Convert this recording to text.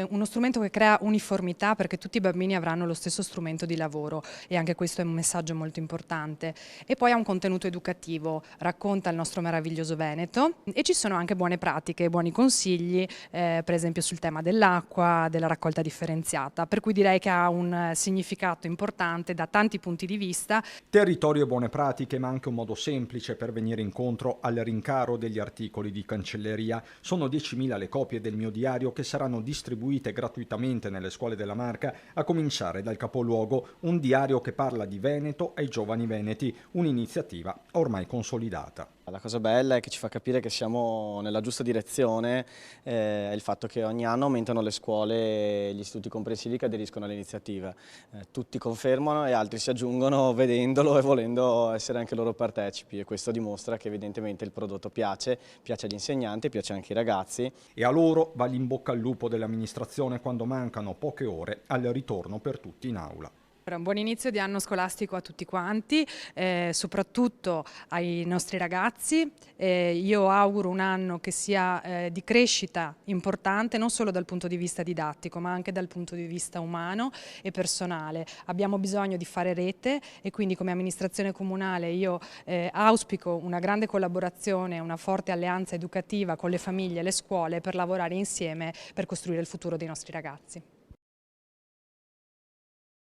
Uno strumento che crea uniformità perché tutti i bambini avranno lo stesso strumento di lavoro e anche questo è un messaggio molto importante. E poi ha un contenuto educativo, racconta il nostro meraviglioso Veneto e ci sono anche buone pratiche, buoni consigli, per esempio sul tema dell'acqua, della raccolta differenziata, per cui direi che ha un significato importante da tanti punti di vista. Territorio e buone pratiche, ma anche un modo semplice per venire incontro al rincaro degli articoli di cancelleria. Sono 10.000 le copie del mio diario che saranno distribuite gratuitamente nelle scuole della Marca, a cominciare dal capoluogo, un diario che parla di Veneto ai giovani veneti, un'iniziativa ormai consolidata. La cosa bella è che ci fa capire che siamo nella giusta direzione, è il fatto che ogni anno aumentano le scuole e gli istituti comprensivi che aderiscono all'iniziativa. Tutti confermano e altri si aggiungono vedendolo e volendo essere anche loro partecipi, e questo dimostra che evidentemente il prodotto piace agli insegnanti, piace anche ai ragazzi. E a loro va l'in bocca al lupo dell'amministrazione quando mancano poche ore al ritorno per tutti in aula. Un buon inizio di anno scolastico a tutti quanti, soprattutto ai nostri ragazzi. Io auguro un anno che sia di crescita importante, non solo dal punto di vista didattico, ma anche dal punto di vista umano e personale. Abbiamo bisogno di fare rete e quindi come amministrazione comunale io auspico una grande collaborazione, una forte alleanza educativa con le famiglie e le scuole per lavorare insieme per costruire il futuro dei nostri ragazzi.